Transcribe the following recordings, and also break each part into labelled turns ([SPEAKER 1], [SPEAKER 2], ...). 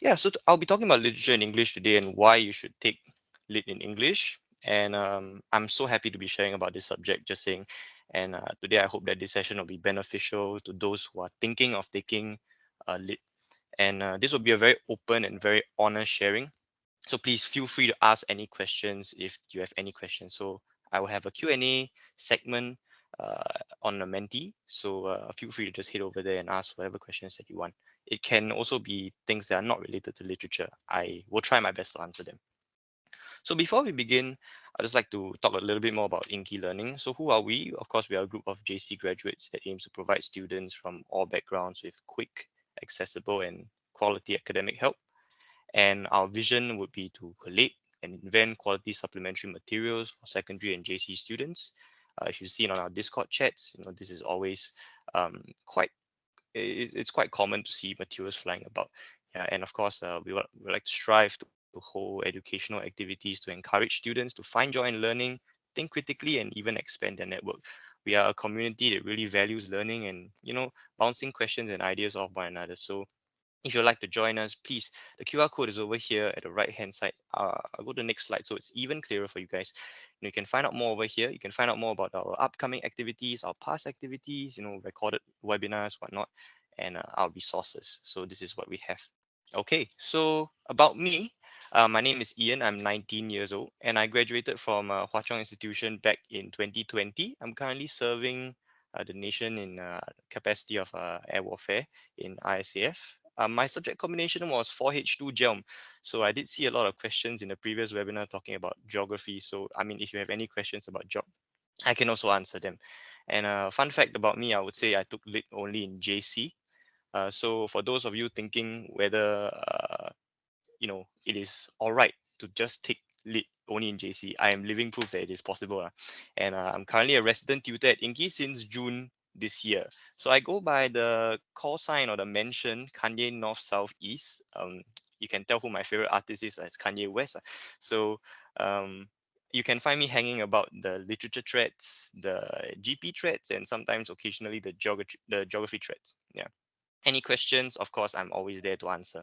[SPEAKER 1] Yeah, so I'll be talking about literature in English today and why you should take lit in English. And I'm so happy to be sharing about this subject, just saying. And today I hope that this session will be beneficial to those who are thinking of taking lit. And this will be a very open and very honest sharing. So please feel free to ask any questions if you have any questions. So I will have a Q&A segment on the Menti. So feel free to just head over there and ask whatever questions that you want. It can also be things that are not related to literature. I will try my best to answer them. So before we begin, I'd just like to talk a little bit more about Inky Learning. So who are we? Of course, we are a group of JC graduates that aims to provide students from all backgrounds with quick, accessible, and quality academic help. And our vision would be to collate and invent quality supplementary materials for secondary and JC students. If you've seen on our Discord chats, this is always quite it's quite common to see materials flying about. Yeah, and of course, we like to strive to hold educational activities to encourage students to find joy in learning, think critically, and even expand their network. We are a community that really values learning and bouncing questions and ideas off one another. So if you'd like to join us, please, the QR code is over here at the right hand side. I'll go to the next slide so it's even clearer for you guys. You can find out more over here. You can find out more about our upcoming activities, our past activities, recorded webinars, whatnot, and our resources. So this is what we have. Okay, so about me, my name is Ian. I'm 19 years old, and I graduated from Hwa Chong Institution back in 2020. I'm currently serving the nation in capacity of air warfare in ISAF. My subject combination was 4H2 GEOM. So I did see a lot of questions in the previous webinar talking about geography. So, I mean, if you have any questions about geog, I can also answer them. And fun fact about me, I would say I took lit only in JC. So for those of you thinking whether it is all right to just take lit only in JC, I am living proof that it is possible. And I'm currently a resident tutor at Inky since June this year. So I go by the call sign or the mention Kanye North South East. You can tell who my favorite artist is as Kanye West. So um, you can find me hanging about the literature threads, the GP threads, and sometimes occasionally the geography threads. Yeah. Any questions? Of course, I'm always there to answer.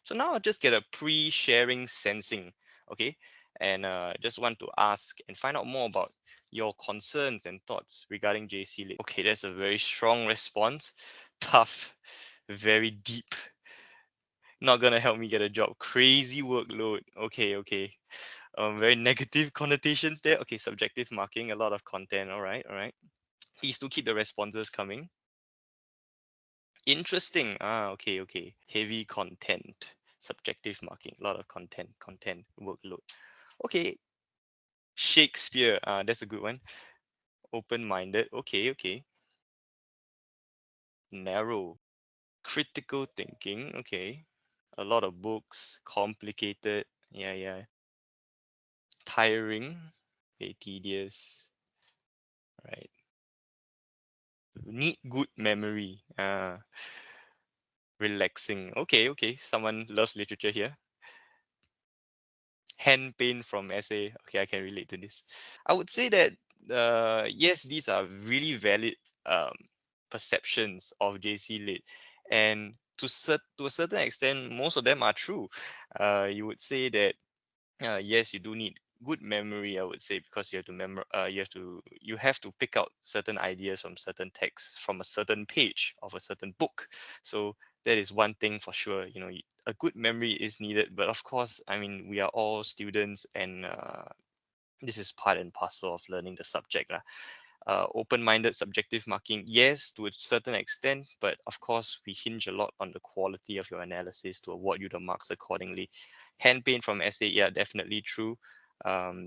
[SPEAKER 1] So now I'll just get a pre-sharing sensing, okay? And just want to ask and find out more about your concerns and thoughts regarding JC Lit. Okay, that's a very strong response. Tough, very deep. Not gonna help me get a job. Crazy workload. Okay, okay. Very negative connotations there. Okay, subjective marking, a lot of content. All right, all right. Please do keep the responses coming. Interesting. Okay, okay. Heavy content, subjective marking, a lot of content, workload. Okay, Shakespeare. That's a good one. Open-minded. Okay, okay. Narrow, critical thinking. Okay, a lot of books, complicated. Yeah, yeah. Tiring. Okay, tedious. Right. Need good memory. Relaxing. Okay, okay. Someone loves literature here. Hand pain from essay. Okay, I can relate to this. I would say that yes, these are really valid um, perceptions of JC Lit, and to a certain extent, most of them are true. You would say that yes, you do need good memory. I would say because you have to pick out certain ideas from certain texts from a certain page of a certain book. So that is one thing for sure. A good memory is needed, but of course, I mean, we are all students, and this is part and parcel of learning the subject lah. Open-minded subjective marking, yes, to a certain extent, but of course we hinge a lot on the quality of your analysis to award you the marks accordingly. Hand paint from essay, yeah, definitely true.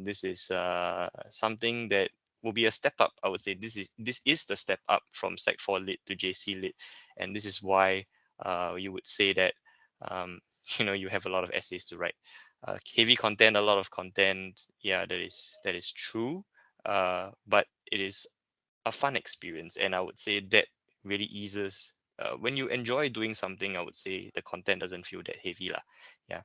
[SPEAKER 1] This is something that will be a step up. I would say this is the step up from Sec 4 lit to JC lit, and this is why you would say that um, you have a lot of essays to write. Heavy content, a lot of content. Yeah, that is true. But it is a fun experience, and I would say that really eases when you enjoy doing something. I would say the content doesn't feel that heavy lah. Yeah.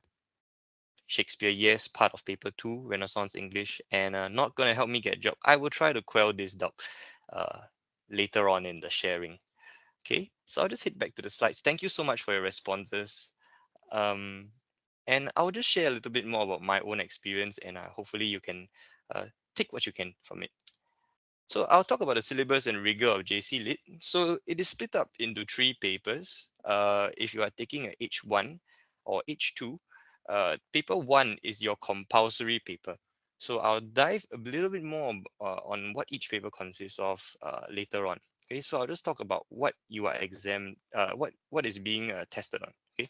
[SPEAKER 1] Shakespeare, yes, part of paper 2 Renaissance English, and not gonna help me get a job. I will try to quell this doubt uh, later on in the sharing. Okay, so I'll just hit back to the slides. Thank you so much for your responses. Um, and I'll just share a little bit more about my own experience, and hopefully you can uh, take what you can from it. So I'll talk about the syllabus and rigor of JC Lit. So it is split up into three papers. If you are taking a H1 or H2, paper one is your compulsory paper. So I'll dive a little bit more on what each paper consists of later on. Okay, so I'll just talk about what you are what is being tested on. Okay,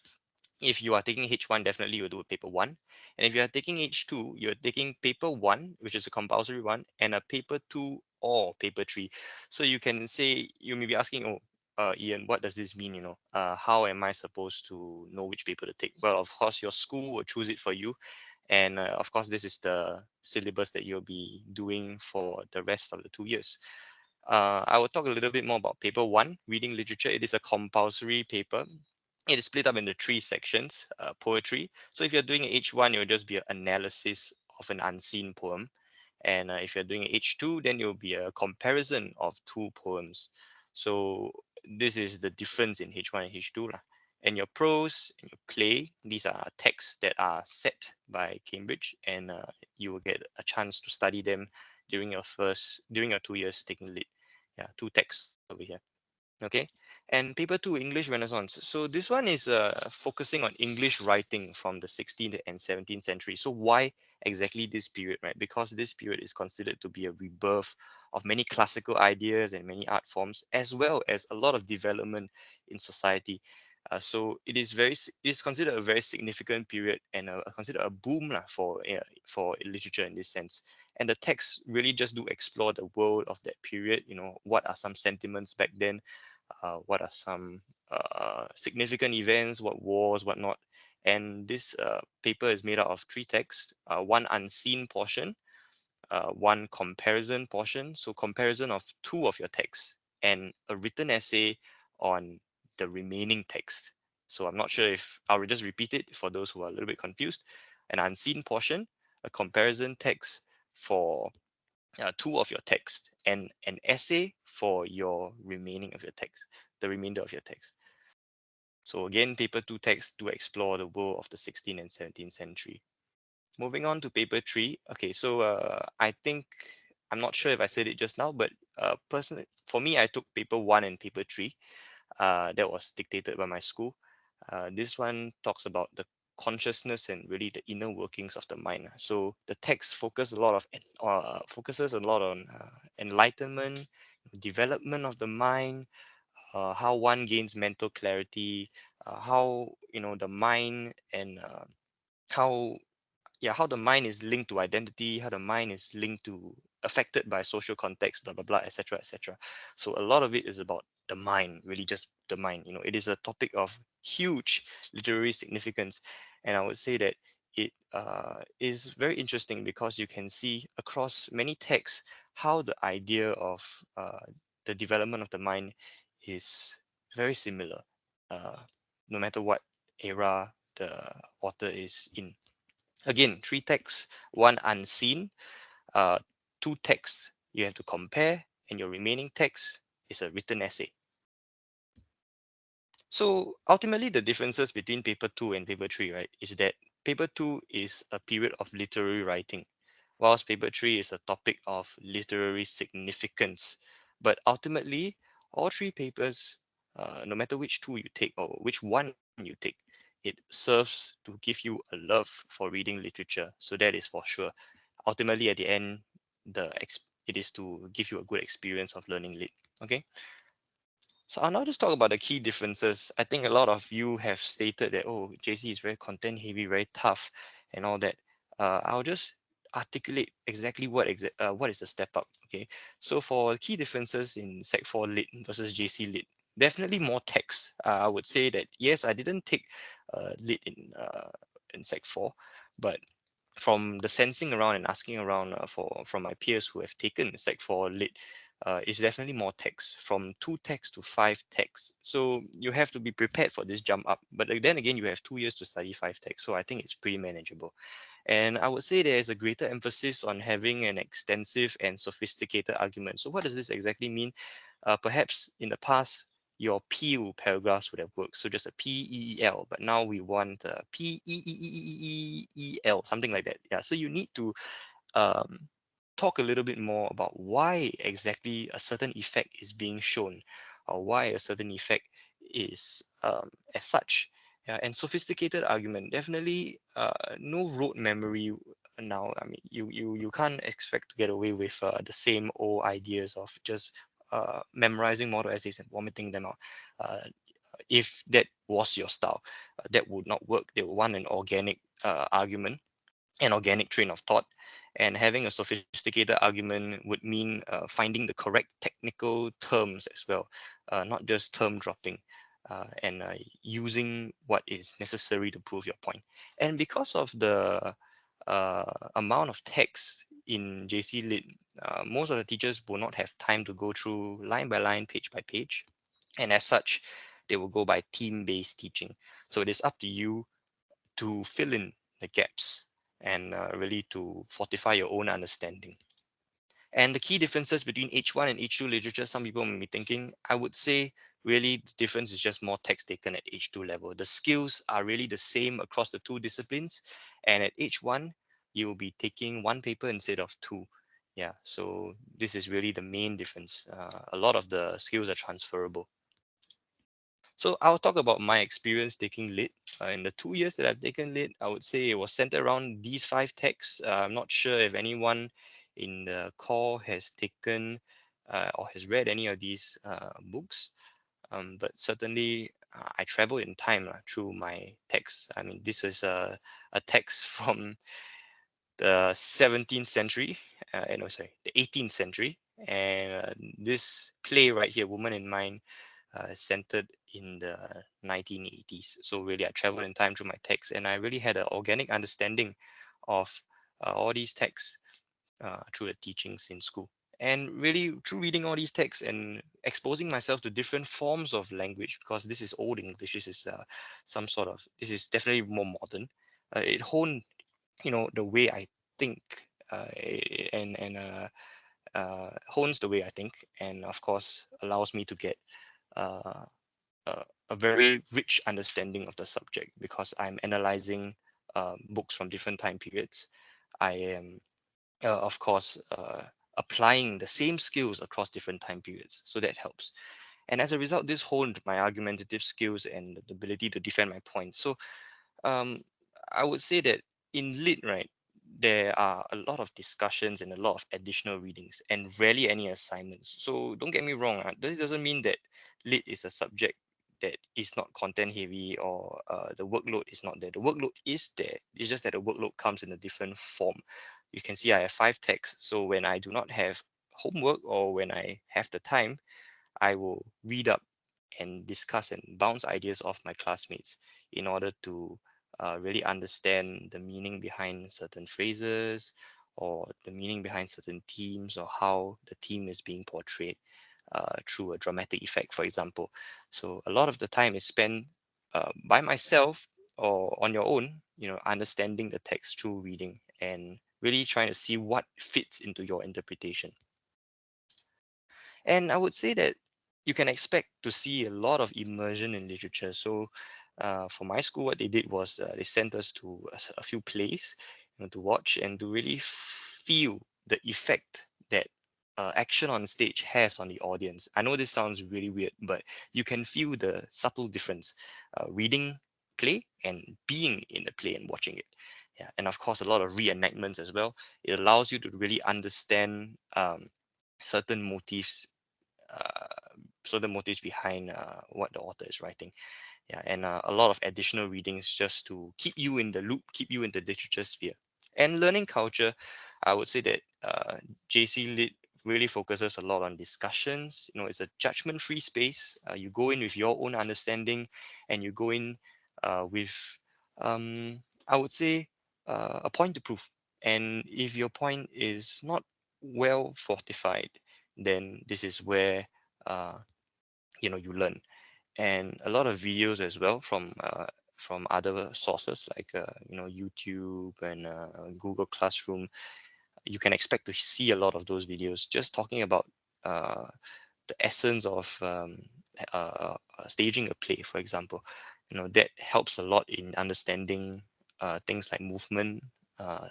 [SPEAKER 1] if you are taking H1, definitely you'll do a paper one. And if you are taking H2, you're taking paper one, which is a compulsory one, and a paper two or paper three. So you can say, you may be asking, oh, Ian, what does this mean? How am I supposed to know which paper to take? Well, of course, your school will choose it for you. And of course, this is the syllabus that you'll be doing for the rest of the 2 years. I will talk a little bit more about paper one, reading literature. It is a compulsory paper. It is split up into three sections, poetry. So if you're doing H1, it will just be an analysis of an unseen poem. And if you're doing H2, then it will be a comparison of two poems. So this is the difference in H1 and H2 lah. And your prose and your play, these are texts that are set by Cambridge, and you will get a chance to study them during your 2 years taking lit. Yeah, two texts over here. Okay, and paper two, English Renaissance. So this one is focusing on English writing from the 16th and 17th century. So why exactly this period, right? Because this period is considered to be a rebirth of many classical ideas and many art forms, as well as a lot of development in society. So it is considered a very significant period, and considered a boom lah for literature in this sense. And the texts really just do explore the world of that period. What are some sentiments back then, what are some significant events, what wars, what not. And this paper is made out of three texts, one unseen portion, one comparison portion, so comparison of two of your texts, and a written essay on the remaining text. So I'm not sure if I'll just repeat it for those who are a little bit confused. An unseen portion, a comparison text for two of your text, and an essay for your remaining of your text, the remainder of your text. So again, paper two texts to explore the world of the 16th and 17th century. Moving on to paper three. Okay, so I think I'm not sure if I said it just now, but personally, for me, I took paper one and paper three. That was dictated by my school. This one talks about the consciousness and really the inner workings of the mind. So the text focuses a lot on enlightenment, development of the mind, how one gains mental clarity, how the mind and how how the mind is linked to identity, how the mind is linked to affected by social context, blah blah blah, etc., etc. So a lot of it is about the mind, really just the mind. It is a topic of huge literary significance, and I would say that it is very interesting because you can see across many texts how the idea of the development of the mind is very similar, uh, no matter what era the author is in. Again, three texts, one unseen, uh, two texts you have to compare, and your remaining text is a written essay. So ultimately, the differences between paper two and paper three, right, is that paper two is a period of literary writing, whilst paper three is a topic of literary significance. But ultimately, all three papers, no matter which two you take or which one you take, it serves to give you a love for reading literature. So that is for sure. Ultimately, at the end, it is to give you a good experience of learning lit. Okay. So I'll now just talk about the key differences. I think a lot of you have stated that, oh, JC is very content heavy, very tough, and all that. I'll just articulate exactly what is the step up. Okay, so for key differences in Sec 4 Lit versus JC Lit, definitely more text. I would say that yes, I didn't take Lit in Sec 4, but from the sensing around and asking around from my peers who have taken Sec 4 Lit, it's definitely more text, from two texts to five texts. So you have to be prepared for this jump up. But then again, you have 2 years to study five texts. So I think it's pretty manageable. And I would say there is a greater emphasis on having an extensive and sophisticated argument. So what does this exactly mean? Perhaps in the past, your peel paragraphs would have worked. So just a PEEL, but now we want PEEEEEEL, something like that. Yeah. So you need to um, talk a little bit more about why exactly a certain effect is being shown, or why a certain effect is as such. Yeah, and sophisticated argument, definitely no rote memory now. I mean, you can't expect to get away with the same old ideas of just memorizing model essays and vomiting them out. Uh, if that was your style, that would not work. They would want an organic argument, an organic train of thought. And having a sophisticated argument would mean finding the correct technical terms as well, not just term dropping, and using what is necessary to prove your point. And because of the amount of text in JC Lit, most of the teachers will not have time to go through line by line, page by page. And as such, they will go by theme based teaching. So it is up to you to fill in the gaps and really to fortify your own understanding. And the key differences between H1 and H2 literature, some people may be thinking, I would say really the difference is just more text taken at H2 level. The skills are really the same across the two disciplines. And at H1, you will be taking one paper instead of two. Yeah, so this is really the main difference. A lot of the skills are transferable. So I'll talk about my experience taking lit. In the 2 years that I've taken lit, I would say it was centered around these five texts. I'm not sure if anyone in the call has taken or has read any of these books, but certainly I travel in time through my text. I mean, this is a text from the 17th century, no, sorry, the 18th century. And this play right here, Woman in Mind, centered in the 1980s. So really, I traveled in time through my texts, and I really had an organic understanding of all these texts through the teachings in school. And really, through reading all these texts and exposing myself to different forms of language, because this is old English, this is this is definitely more modern. It honed, the way I think, and hones the way I think, and of course allows me to get uh, a very rich understanding of the subject because I'm analyzing books from different time periods. I am, of course, applying the same skills across different time periods, so that helps. And as a result, this honed my argumentative skills and the ability to defend my point. So um, I would say that in lit, right, there are a lot of discussions and a lot of additional readings and rarely any assignments. So don't get me wrong, this doesn't mean that lit is a subject that is not content heavy or the workload is not there. The workload is there. It's just that the workload comes in a different form. You can see I have five texts. So when I do not have homework or when I have the time, I will read up and discuss and bounce ideas off my classmates in order to really understand the meaning behind certain phrases or the meaning behind certain themes or how the theme is being portrayed through a dramatic effect, for example. So a lot of the time is spent by myself or on your own, understanding the text through reading and really trying to see what fits into your interpretation. And I would say that you can expect to see a lot of immersion in literature. So, for my school, what they did was they sent us to a few plays, to watch and to really feel the effect that action on stage has on the audience. I know this sounds really weird, but you can feel the subtle difference reading play and being in the play and watching it. Yeah, and of course, a lot of reenactments as well. It allows you to really understand certain motifs uh, certain motives behind what the author is writing. Yeah, and a lot of additional readings just to keep you in the loop, keep you in the literature sphere. And learning culture, I would say that JC Lit really focuses a lot on discussions. It's a judgment-free space. You go in with your own understanding, and you go in with, I would say, a point to prove. And if your point is not well fortified, then this is where uh, you learn. And a lot of videos as well from other sources like YouTube and Google Classroom. You can expect to see a lot of those videos just talking about uh, the essence of staging a play, for example. That helps a lot in understanding things like movement,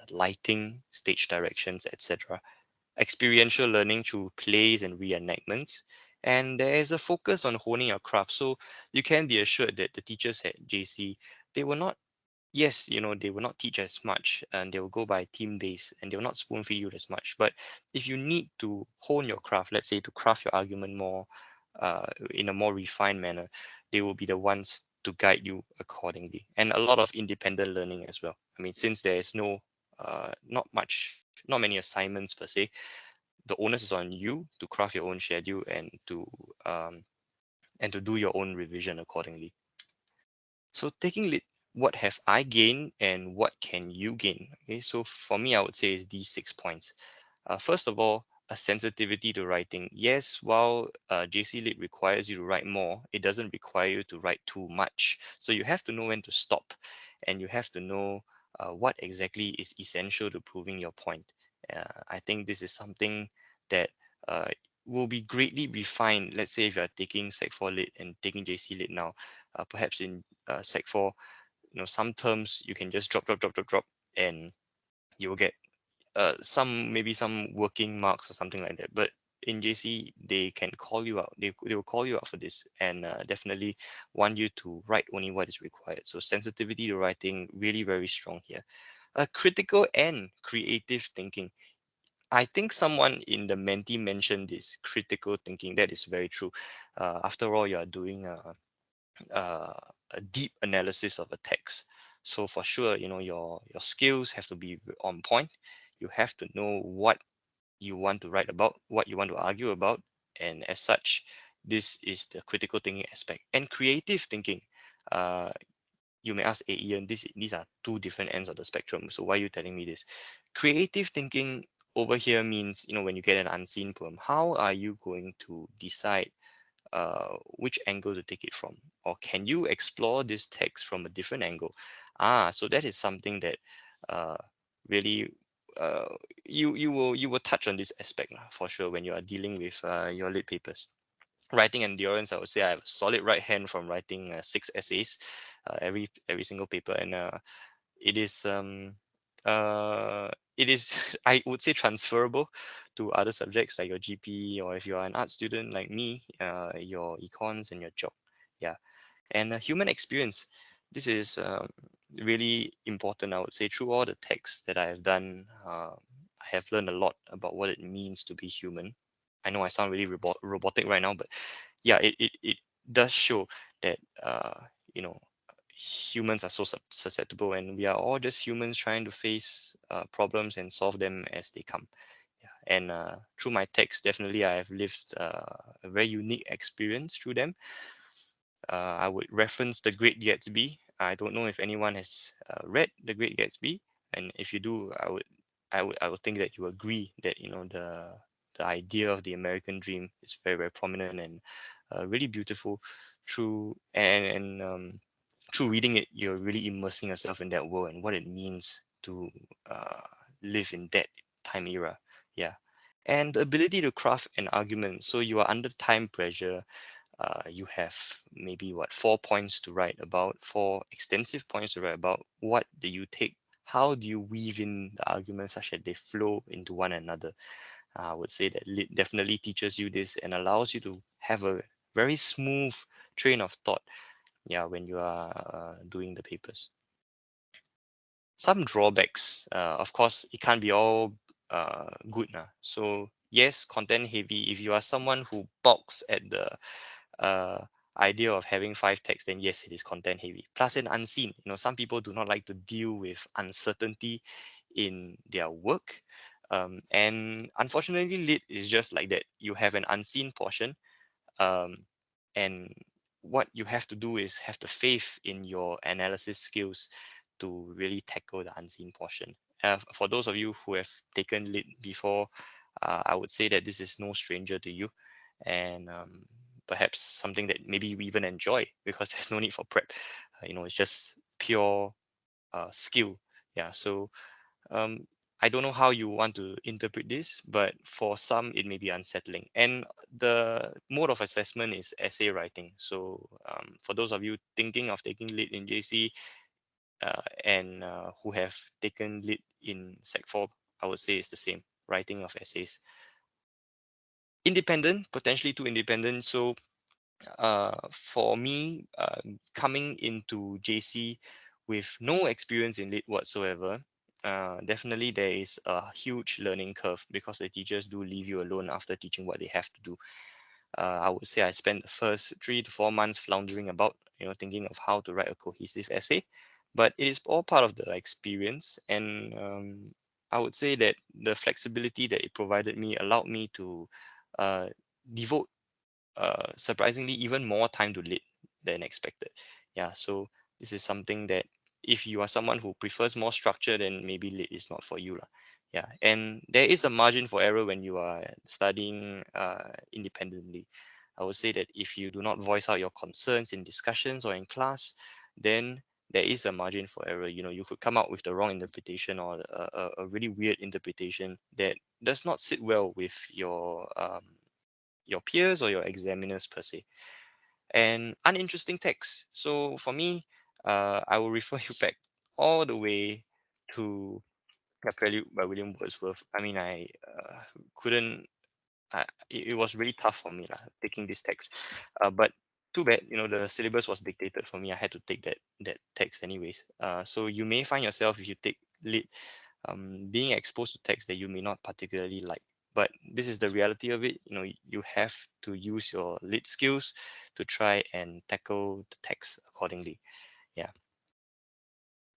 [SPEAKER 1] lighting, stage directions, etc. Experiential learning through plays and reenactments. And there is a focus on honing your craft. So you can be assured that the teachers at JC, they will not, yes, they will not teach as much, and they will go by team base, and they will not spoon feed you as much. But if you need to hone your craft, let's say to craft your argument more in a more refined manner, they will be the ones to guide you accordingly. And a lot of independent learning as well. I mean, since there is not many assignments per se, the onus is on you to craft your own schedule um, and to do your own revision accordingly. So taking lead, what have I gained and what can you gain? Okay, so for me, I would say is these 6 points. First of all, a sensitivity to writing. Yes, while JC Lit requires you to write more, it doesn't require you to write too much. So you have to know when to stop, and you have to know what exactly is essential to proving your point. I think this is something that uh, will be greatly refined. Let's say if you are taking Sec 4 Lit and taking JC Lit now, perhaps in Sec 4, some terms you can just drop, and you will get maybe some working marks or something like that. But in JC, they can call you out. They will call you out for this, and definitely want you to write only what is required. So sensitivity to writing really very strong here. Critical and creative thinking. I think someone in the Menti mentioned this critical thinking. That is very true. After all, you are doing uh, a deep analysis of a text. So for sure, your skills have to be on point. You have to know what you want to write about, what you want to argue about, and as such, this is the critical thinking aspect. And creative thinking. Uh, you may ask, hey, Ian, these are two different ends of the spectrum. So why are you telling me this? Creative thinking over here means, when you get an unseen poem, how are you going to decide which angle to take it from, or can you explore this text from a different angle? So that is something that uh, really uh, you will touch on this aspect lah, for sure when you are dealing with your lit papers. Writing endurance, I would say I have a solid right hand from writing 6 essays, every single paper, and it is it is I would say transferable to other subjects like your GP, or if you are an art student like me, your econs and your job. Yeah. And human experience, this is really important. I would say through all the texts that I have done, I have learned a lot about what it means to be human. I know I sound really robotic right now, but yeah, it does show that you know humans are so susceptible, and we are all just humans trying to face problems and solve them as they come. Yeah. And through my text, definitely I have lived a very unique experience through them. I would reference The Great Gatsby. I don't know if anyone has read The Great Gatsby, and if you do, I would think that you agree that the idea of the American dream is very very prominent and really beautiful. Through reading it, you're really immersing yourself in that world and what it means to uh, live in that time era. Yeah. And the ability to craft an argument. So you are under time pressure. You have maybe 4 points to write about, 4 extensive points to write about. What do you take? How do you weave in the arguments such that they flow into one another? I would say that lit definitely teaches you this and allows you to have a very smooth train of thought. Yeah, when you are doing the papers. Some drawbacks. Of course, it can't be all good. So yes, content heavy. If you are someone who balks at the uh, idea of having 5 texts, then yes, it is content heavy. Plus an unseen. Some people do not like to deal with uncertainty in their work. And unfortunately, lit is just like that. You have an unseen portion, um, and what you have to do is have the faith in your analysis skills to really tackle the unseen portion. For those of you who have taken lit before, I would say that this is no stranger to you, and perhaps something that maybe you even enjoy because there's no need for prep. It's just pure skill. Yeah. So um, I don't know how you want to interpret this, but for some it may be unsettling. And the mode of assessment is essay writing. So for those of you thinking of taking lit in JC, and who have taken lit in Sec 4, I would say it's the same, writing of essays. Independent, potentially too independent. So for me, coming into JC with no experience in lit whatsoever, definitely there is a huge learning curve because the teachers do leave you alone after teaching what they have to do. I would say I spent the first 3 to 4 months floundering about, thinking of how to write a cohesive essay. But it is all part of the experience, and I would say that the flexibility that it provided me allowed me to uh, devote surprisingly even more time to lit than expected. Yeah, so this is something that if you are someone who prefers more structure, then maybe lit is not for you lah. Yeah, and there is a margin for error when you are studying independently. I would say that if you do not voice out your concerns in discussions or in class, then there is a margin for error. You could come out with the wrong interpretation or a really weird interpretation that does not sit well with your peers or your examiners per se. And uninteresting text. So for me, I will refer you back all the way to A Prelude by William Wordsworth. I mean, I couldn't. It was really tough for me lah, taking this text. But too bad, the syllabus was dictated for me. I had to take that text anyways. So you may find yourself if you take lit being exposed to text that you may not particularly like. But this is the reality of it. You have to use your lit skills to try and tackle the text accordingly. Yeah.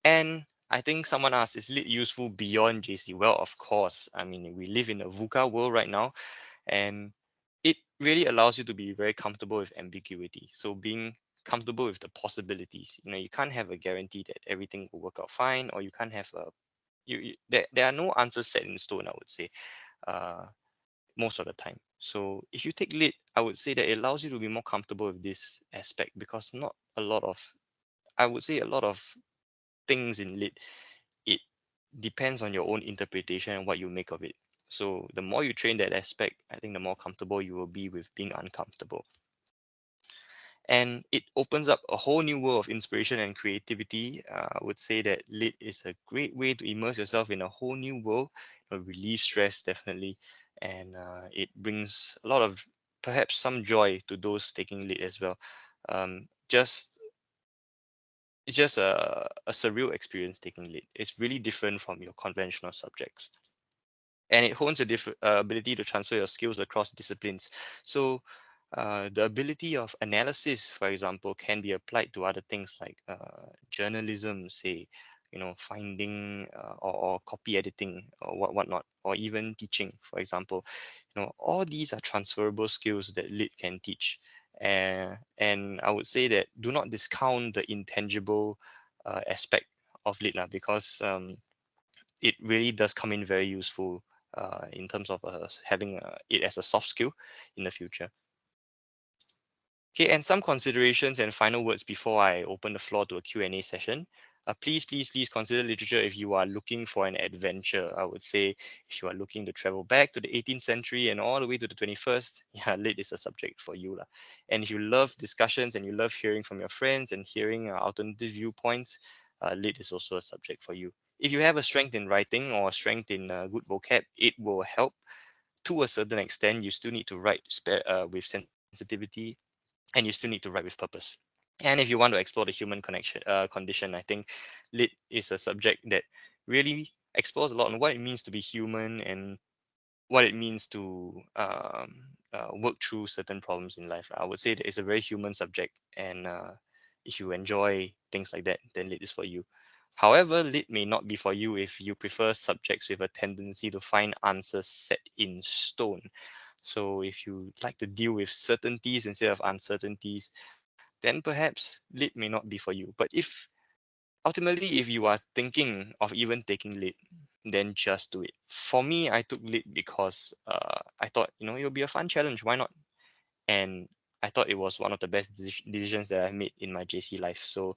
[SPEAKER 1] And I think someone asked, is lit useful beyond JC? Well, of course. I mean, we live in a VUCA world right now, and it really allows you to be very comfortable with ambiguity. So being comfortable with the possibilities. You can't have a guarantee that everything will work out fine, or you can't have a there are no answers set in stone, I would say, uh, most of the time. So if you take lit, I would say that it allows you to be more comfortable with this aspect because not a lot of, I would say a lot of things in lit, it depends on your own interpretation and what you make of it. So the more you train that aspect, I think the more comfortable you will be with being uncomfortable. And it opens up a whole new world of inspiration and creativity. I would say that lit is a great way to immerse yourself in a whole new world, relieve stress definitely, and it brings a lot of perhaps some joy to those taking lit as well. Just it's just a surreal experience taking lit. It's really different from your conventional subjects, and it hones a different ability to transfer your skills across disciplines. So the ability of analysis, for example, can be applied to other things like journalism, say, finding or copy editing or whatnot, or even teaching, for example. All these are transferable skills that lit can teach. And I would say that do not discount the intangible aspect of lit lah, because it really does come in very useful in terms of having it as a soft skill in the future. Okay, and some considerations and final words before I open the floor to a Q&A session. Please, please, please consider literature if you are looking for an adventure. I would say if you are looking to travel back to the 18th century and all the way to the 21st, yeah, lit is a subject for you lah. And if you love discussions and you love hearing from your friends and hearing alternative viewpoints, lit is also a subject for you. If you have a strength in writing or a strength in good vocab, it will help to a certain extent. You still need to write with sensitivity, and you still need to write with purpose. And if you want to explore the human condition, I think lit is a subject that really explores a lot on what it means to be human and what it means to work through certain problems in life. I would say that it's a very human subject, and if you enjoy things like that, then lit is for you. However, lit may not be for you if you prefer subjects with a tendency to find answers set in stone. So if you like to deal with certainties instead of uncertainties, then perhaps lit may not be for you. But if ultimately, if you are thinking of even taking lit, then just do it. For me, I took lit because I thought, it'll be a fun challenge. Why not? And I thought it was one of the best decisions that I made in my JC life. So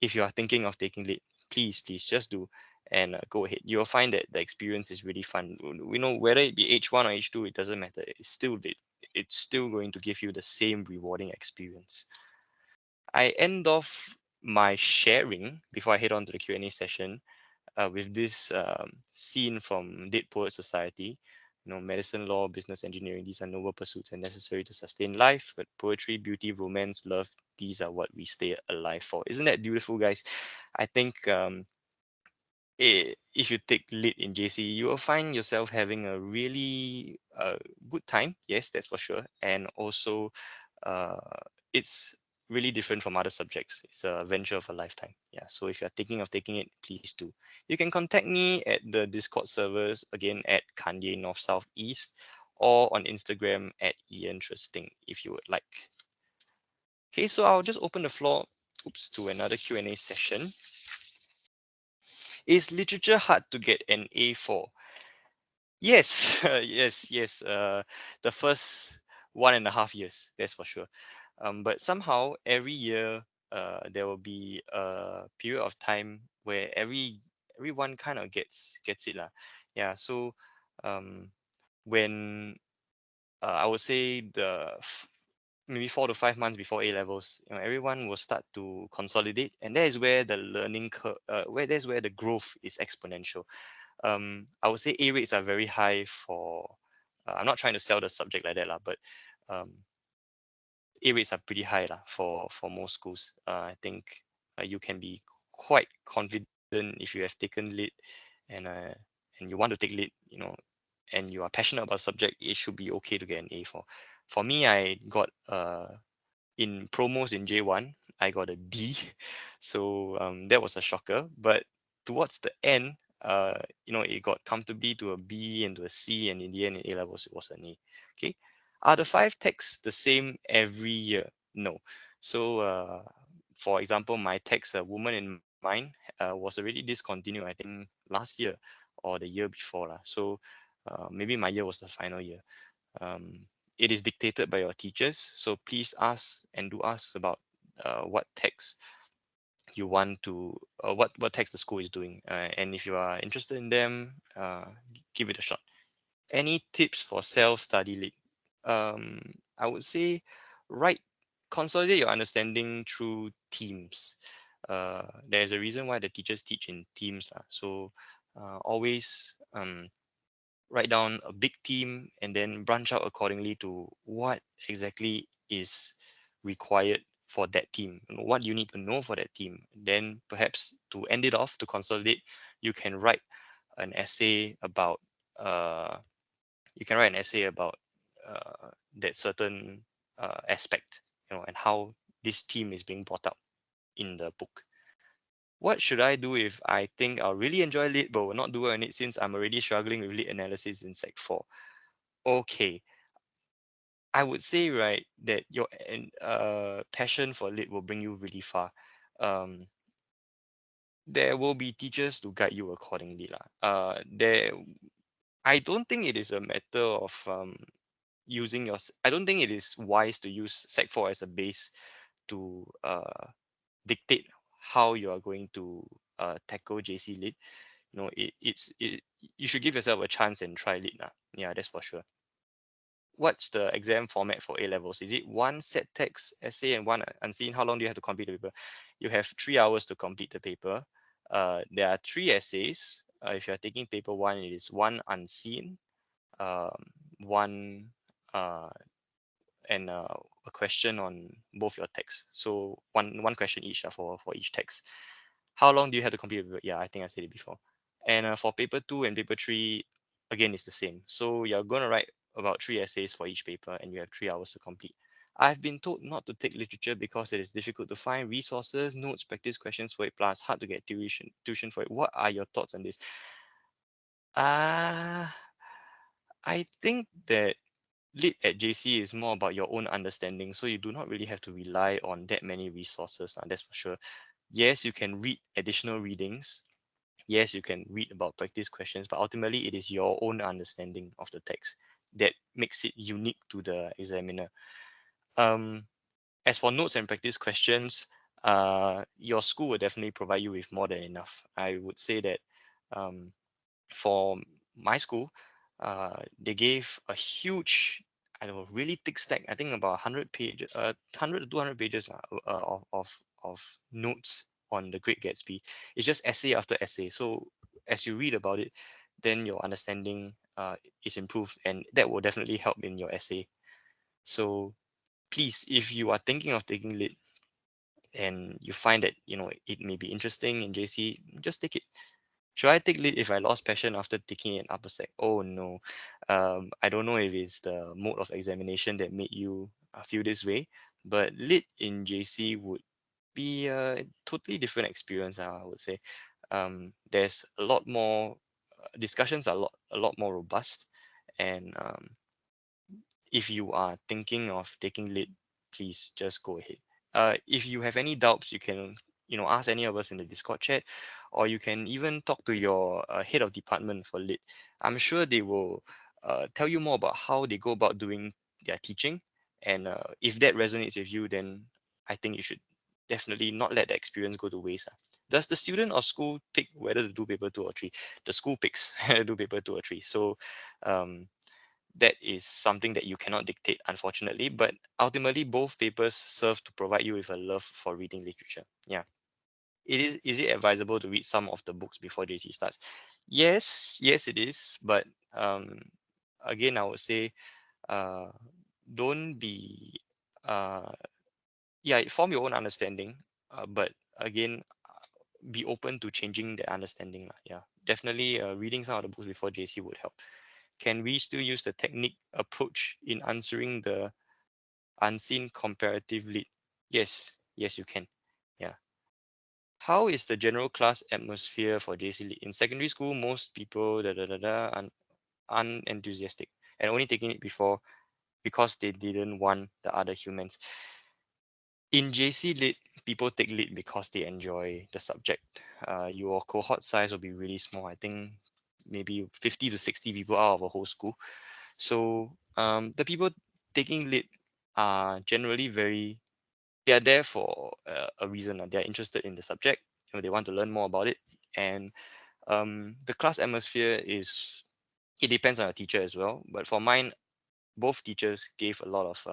[SPEAKER 1] if you are thinking of taking lit, please, please just do and go ahead. You'll find that the experience is really fun. We know whether it be H1 or H2, it doesn't matter. It's still lit. it's still going to give you the same rewarding experience. I end off my sharing before I head on to the Q&A session with this scene from Dead Poet Society. Medicine, law, business, engineering, these are noble pursuits and necessary to sustain life. But poetry, beauty, romance, love, these are what we stay alive for. Isn't that beautiful, guys? I think if you take lit in JC, you will find yourself having a really good time. Yes, that's for sure. And also, uh, it's really different from other subjects. It's a venture of a lifetime. Yeah. So if you're thinking of taking it, please do. You can contact me at the Discord servers again at Kanye North South East or on Instagram at Interesting if you would like. Okay, so I'll just open the floor to another Q&A session. Is literature hard to get an A for? Yes, yes. The first 1.5 years, that's for sure. But somehow every year, there will be a period of time where everyone kind of gets it lah. Yeah. So, um, when I would say maybe 4 to 5 months before A levels, everyone will start to consolidate, and that is where the learning curve, where that's where the growth is exponential. I would say A rates are very high for. I'm not trying to sell the subject like that, lah, but um, A rates are pretty high lah for most schools. I think you can be quite confident if you have taken lit and uh, and you want to take lit, and you are passionate about subject, it should be okay to get an A for. For me, I got in promos in J1, I got a D. So that was a shocker. But towards the end, it got comfortably to a B and to a C, and in the end, in A levels, it was an A. Okay. Are the 5 texts the same every year? No. So, for example, my text, A Woman in Mine, was already discontinued, I think, last year or the year before. So, maybe my year was the final year. Um, it is dictated by your teachers, so please ask and do ask about what text you want to, what text the school is doing, and if you are interested in them, give it a shot. Any tips for self-study lead? I would say, write, consolidate your understanding through teams. There's a reason why the teachers teach in teams. So always write down a big theme and then branch out accordingly to what exactly is required for that team, what you need to know for that team. Then perhaps to end it off, to consolidate, you can write an essay about uh, that certain aspect, and how this theme is being brought up in the book. What should I do if I think I'll really enjoy lit but will not do well in it since I'm already struggling with lit analysis in Sec 4? Okay, I would say, right, that your passion for lit will bring you really far. Um, there will be teachers to guide you accordingly, lah. I don't think it is a matter of I don't think it is wise to use Sec 4 as a base to dictate how you are going to tackle JC lit. You should give yourself a chance and try lit, lah. Yeah, that's for sure. What's the exam format for A levels? Is it one set text essay and one unseen? How long do you have to complete the paper? You have 3 hours to complete the paper. There are 3 essays. If you're taking paper one, it is one unseen, um, one uh, and a question on both your texts. So one question each for each text. How long do you have to complete the paper? Yeah, I think I said it before. And for paper two and paper three, again, it's the same. So you're going to write about 3 essays for each paper, and you have 3 hours to complete. I've been told not to take literature because it is difficult to find resources, notes, practice questions for it, plus hard to get tuition for it. What are your thoughts on this? Uh, I think that lit at JC is more about your own understanding, so you do not really have to rely on that many resources, that's for sure. Yes, you can read additional readings. Yes, you can read about practice questions, but ultimately it is your own understanding of the text that makes it unique to the examiner. Um, as for notes and practice questions, your school will definitely provide you with more than enough. I would say that for my school, they gave a huge, I don't know, really thick stack. I think about 100 pages, 100 to 200 pages of notes on the Great Gatsby. It's just essay after essay. So as you read about it, then your understanding is improved, and that will definitely help in your essay. So please, if you are thinking of taking lit and you find that it may be interesting in JC, just take it. Should I take lit if I lost passion after taking an upper sec? Oh no. I don't know if it's the mode of examination that made you feel this way, but lit in JC would be a totally different experience, I would say. There's a lot more discussions are a lot more robust, and if you are thinking of taking lit, please just go ahead. If you have any doubts, you can ask any of us in the Discord chat, or you can even talk to your head of department for lit. I'm sure they will tell you more about how they go about doing their teaching, and if that resonates with you, then I think you should definitely not let the experience go to waste. Does the student or school pick whether to do paper 2 or 3? The school picks do paper 2 or 3. So um, that is something that you cannot dictate, unfortunately. But ultimately, both papers serve to provide you with a love for reading literature. Yeah. Is it advisable to read some of the books before JC starts? Yes, it is. But um, again, I would say uh, don't be uh, yeah, form your own understanding. But again, be open to changing the understanding lah. Yeah, definitely. Reading some of the books before JC would help. Can we still use the technique approach in answering the unseen comparative lead? Yes, you can. Yeah. How is the general class atmosphere for JC lead? In secondary school, most people unenthusiastic and only taking it before because they didn't want the other humans. In JC lit, people take lit because they enjoy the subject. Your cohort size will be really small. I think maybe 50 to 60 people out of a whole school. So the people taking lit are generally they are there for a reason. They are interested in the subject. They want to learn more about it. And the class atmosphere it depends on your teacher as well. But for mine, both teachers gave a lot of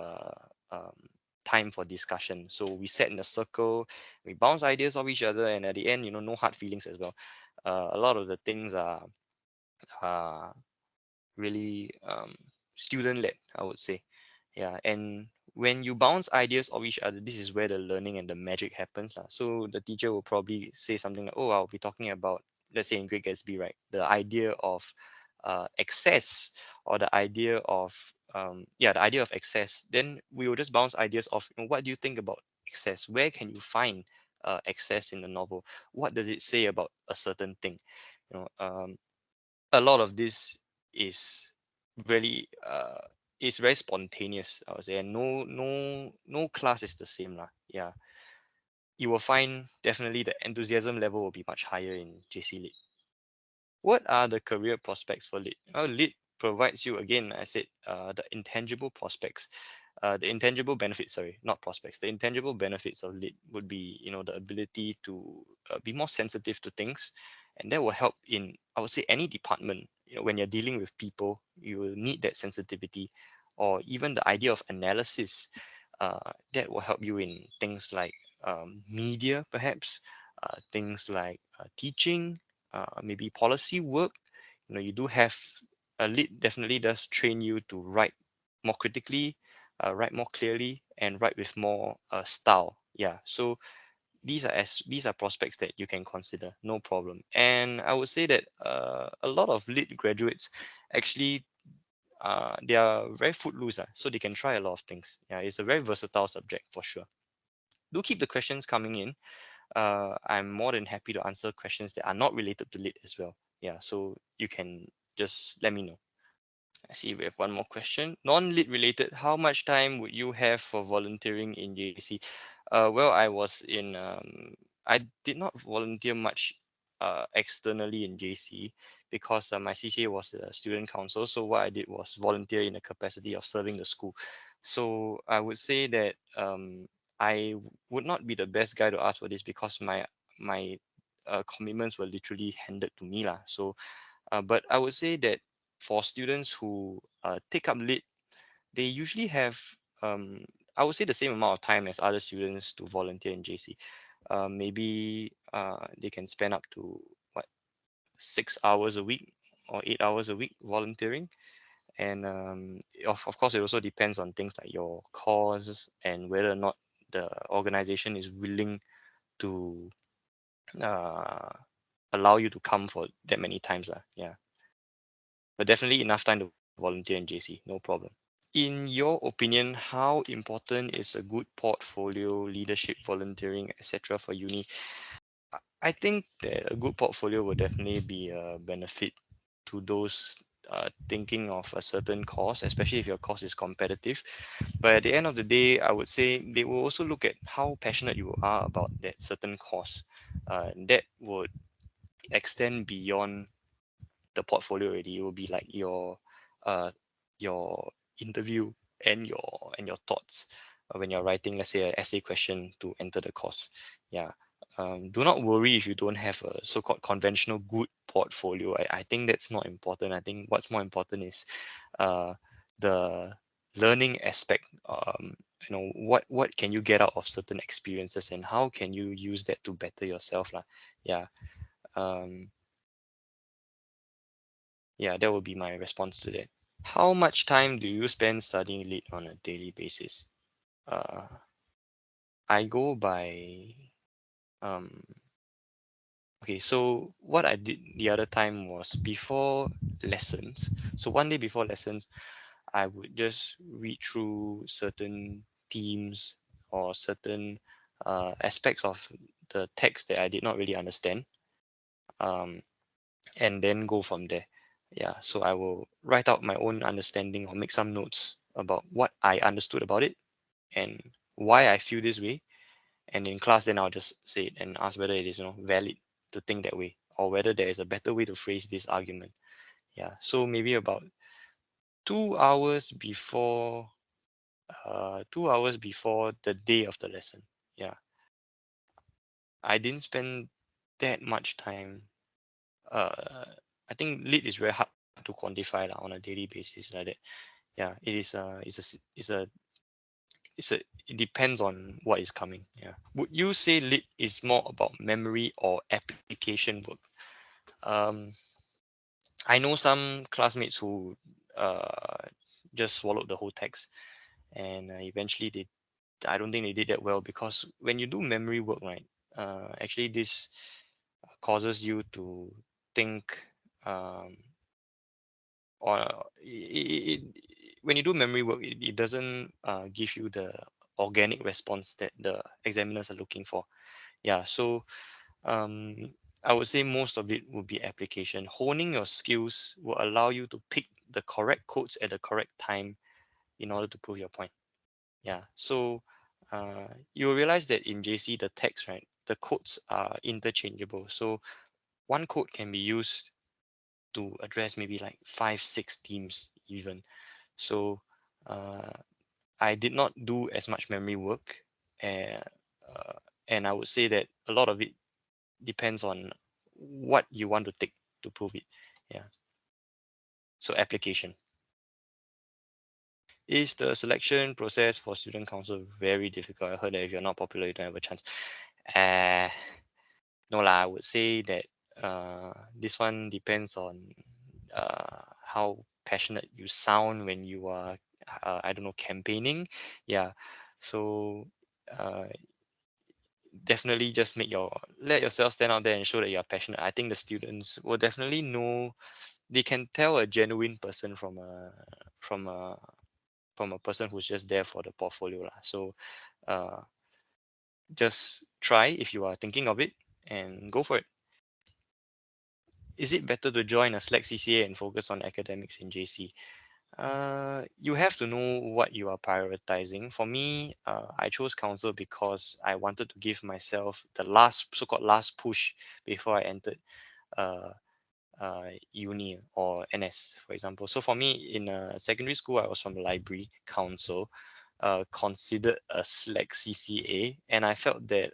[SPEAKER 1] time for discussion. So we sat in a circle, we bounce ideas off each other, and at the end, no hard feelings as well. A lot of the things are really student led, I would say. Yeah, and when you bounce ideas off each other, this is where the learning and the magic happens. Lah. So the teacher will probably say something like, oh, I'll be talking about, let's say in Great Gatsby, right? The idea of excess, or the idea of the idea of excess. Then we will just bounce ideas off. What do you think about excess? Where can you find excess in the novel? What does it say about a certain thing? A lot of this is really it's very spontaneous, I would say, and no class is the same lah. Yeah, you will find definitely the enthusiasm level will be much higher in JC lit. What are the career prospects for lit? Lit provides you, again, I said, the intangible prospects, the intangible benefits, sorry, not prospects. The intangible benefits of lit would be, the ability to be more sensitive to things, and that will help in, I would say, any department. When you're dealing with people, you will need that sensitivity, or even the idea of analysis. That will help you in things like media, perhaps, things like teaching, maybe policy work. You do have a lead definitely does train you to write more critically, write more clearly, and write with more style. Yeah, so these are prospects that you can consider, no problem. And I would say that a lot of lit graduates actually they are very footloose, so they can try a lot of things. Yeah, it's a very versatile subject for sure. Do keep the questions coming in. I'm more than happy to answer questions that are not related to lit as well. Yeah, so you can just let me know. I see we have one more question. Non-lit related, how much time would you have for volunteering in JC? Well, I did not volunteer much externally in JC because my CCA was a student council. So what I did was volunteer in the capacity of serving the school. So I would say that I would not be the best guy to ask for this because my commitments were literally handed to me lah. So but I would say that for students who take up lit, they usually have, um, I would say, the same amount of time as other students to volunteer in JC. Maybe they can spend up to what, 6 hours a week or 8 hours a week volunteering. And of course, it also depends on things like your cause and whether or not the organization is willing to uh, allow you to come for that many times. Yeah, but definitely enough time to volunteer in JC, no problem. In your opinion, how important is a good portfolio, leadership, volunteering, etc. for uni? I think that a good portfolio will definitely be a benefit to those thinking of a certain course, especially if your course is competitive. But at the end of the day, I would say they will also look at how passionate you are about that certain course. That would extend beyond the portfolio already. It will be like uh your interview and your thoughts when you're writing, let's say, an essay question to enter the course. Yeah. Do not worry if you don't have a so-called conventional good portfolio. I think that's not important. I think what's more important is uh the learning aspect. What can you get out of certain experiences, and how can you use that to better yourself lah. Yeah. um yeah, that would be my response to that. How much time do you spend studying lit on a daily basis? Uh, I go by um. Okay, so what I did the other time was before lessons. So one day before lessons, I would just read through certain themes or certain aspects of the text that I did not really understand. Um, and then go from there. Yeah, so I will write out my own understanding or make some notes about what I understood about it and why I feel this way. And in class, then I'll just say it and ask whether it is valid to think that way or whether there is a better way to phrase this argument. Yeah, so maybe about 2 hours before 2 hours before the day of the lesson. Yeah, I didn't spend that much time. uh I think lit is very hard to quantify lah, on a daily basis like that. Yeah, it depends on what is coming. Yeah, would you say lit is more about memory or application work? um I know some classmates who just swallowed the whole text, and eventually they I don't think they did that well, because when you do memory work, right, actually this causes you to think, um, or when you do memory work, it doesn't give you the organic response that the examiners are looking for. Yeah, so um, I would say most of it would be application. Honing your skills will allow you to pick the correct quotes at the correct time in order to prove your point. Yeah, so you'll realize that in JC, the text, right, the quotes are interchangeable. So one quote can be used to address maybe like five, six themes even. So uh, I did not do as much memory work, uh, uh, and I would say that a lot of it depends on what you want to take to prove it. Yeah. So application. Is the selection process for student council very difficult? I heard that if you're not popular, you don't have a chance. Uh, no lah, I would say that this one depends on how passionate you sound when you are, I don't know, campaigning. Yeah. So uh, definitely just let yourself stand out there and show that you're passionate. I think the students will definitely know. They can tell a genuine person from a from a person who's just there for the portfolio lah. So uh, just try if you are thinking of it and go for it. Is it better to join a select CCA and focus on academics in JC? You have to know what you are prioritizing. For me, I chose council because I wanted to give myself the last so-called last push before I entered uh, uni or NS, for example. So for me, in secondary school, I was from library council, considered a select CCA, and I felt very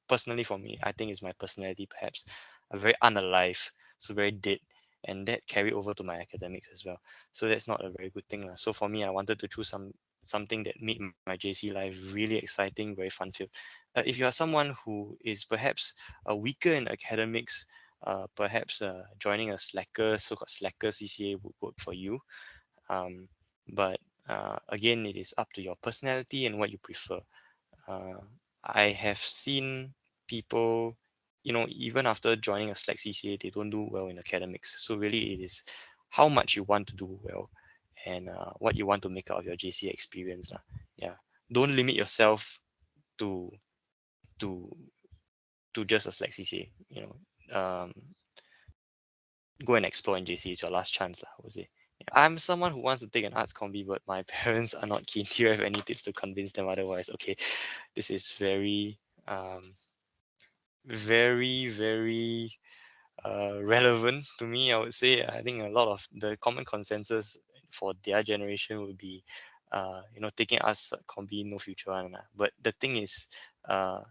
[SPEAKER 1] personally for me, I think it's my personality perhaps, very unalive, so very dead. and that carried over to my academics as well. So that's not a very good thing lah. So for me, I wanted to choose something that made my JC life really exciting, very fun filled. If you are someone who is perhaps weaker in academics, perhaps joining a slacker, so-called slacker CCA would work for you. Um, but again, it is up to your personality and what you prefer. Uh, I have seen people, even after joining a slack CCA, they don't do well in academics. So really, it is how much you want to do well and what you want to make out of your JC experience lah. Yeah, don't limit yourself to to just a slack CCA. Go and explore in JC. It's your last chance lah, I would say. I'm someone who wants to take an arts combi, but my parents are not keen. Do you have any tips to convince them otherwise? Okay, this is very, very relevant to me. I would say I think a lot of the common consensus for their generation would be, taking arts combi no future one lah. But the thing is, uh,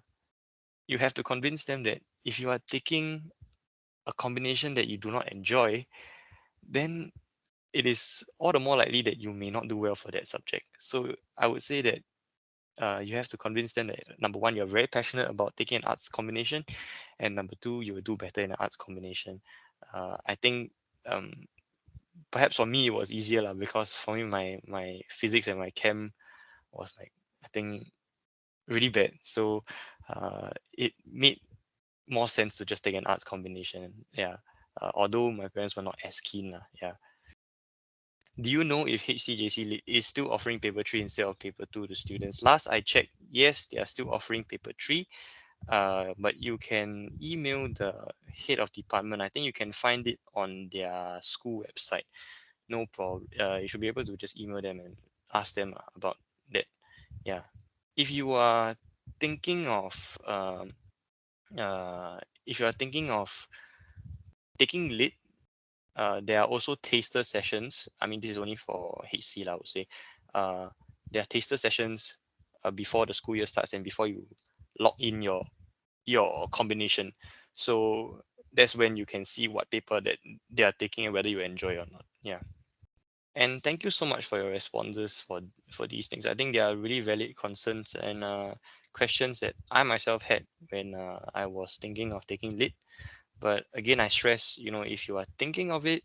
[SPEAKER 1] you have to convince them that if you are taking a combination that you do not enjoy, then it is all the more likely that you may not do well for that subject. So I would say that you have to convince them that number one, you're very passionate about taking an arts combination, and number two, you will do better in an arts combination. I think perhaps for me it was easier lah, because for me my physics and my chem was like, I think, really bad. So it made more sense to just take an arts combination. Yeah. Although my parents were not as keen lah. Yeah. Do you know if HCJC is still offering paper 3 instead of paper 2 to students? Last I checked, yes, they are still offering paper 3, but you can email the head of department. I think you can find it on their school website. No problem. You should be able to just email them and ask them about that. Yeah. If you are thinking of if you are thinking of taking lit, there are also taster sessions. I mean, this is only for HC, I would say. There are taster sessions before the school year starts and before you log in your combination. So that's when you can see what paper that they are taking and whether you enjoy or not. Yeah. And thank you so much for your responses for these things. I think they are really valid concerns and questions that I myself had when I was thinking of taking lit. But again, I stress, if you are thinking of it,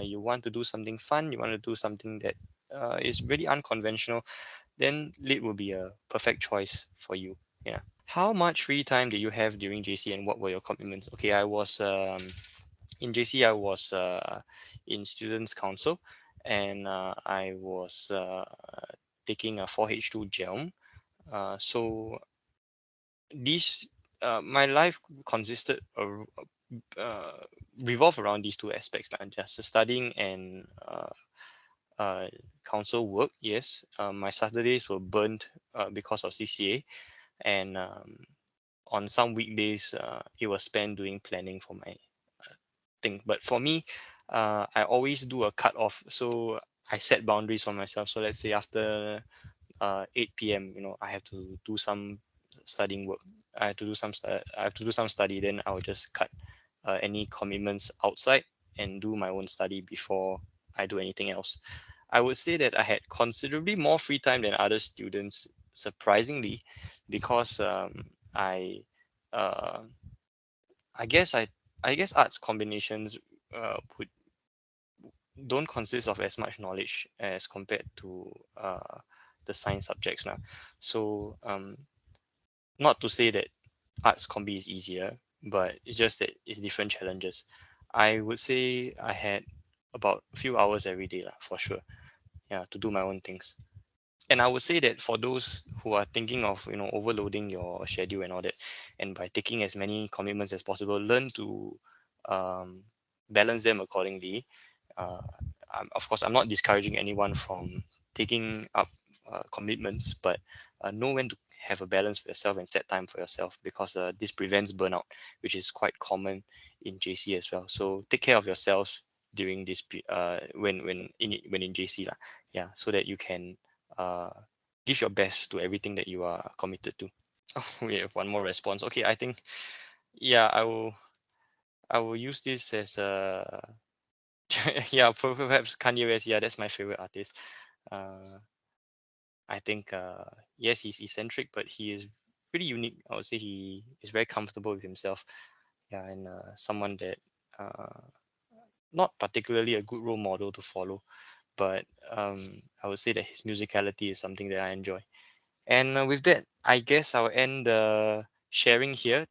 [SPEAKER 1] you want to do something fun, you want to do something that is really unconventional, then lit will be a perfect choice for you. Yeah. How much free time did you have during JC and what were your commitments? Okay, I was in JC, I was in Students' Council and I was taking a 4H2 GEM. So these my life consisted of revolve around these two aspects, like just studying and uh, council work. Yes, my Saturdays were burnt because of CCA, and on some weekdays it was spent doing planning for my thing. But for me, I always do a cut off. So I set boundaries for myself. So let's say after 8 p.m. I have to do some studying work. I have to do some study. Then I will just cut any commitments outside and do my own study before I do anything else. I would say that I had considerably more free time than other students, surprisingly, because I uh, I guess arts combinations would don't consist of as much knowledge as compared to the science subjects now. So not to say that arts combi is easier, but it's just that it's different challenges. I would say I had about a few hours every day lah, for sure. Yeah, to do my own things. And I would say that for those who are thinking of overloading your schedule and all that, and by taking as many commitments as possible, learn to um, balance them accordingly. uh, of course, I'm not discouraging anyone from taking up commitments, but know when to have a balance for yourself and set time for yourself, because this prevents burnout, which is quite common in JC as well. So take care of yourselves during this when in JC lah. Yeah, so that you can uh, give your best to everything that you are committed to. Oh, we have one more response. Okay, I think, yeah, I will use this as a Yeah, perhaps Kanye West. Yeah, that's my favorite artist. Uh, I think yes, he's eccentric, but he is pretty unique. I would say he is very comfortable with himself. Yeah, and someone that uh, not particularly a good role model to follow, but I would say that his musicality is something that I enjoy. And with that, I guess I'll end the sharing here.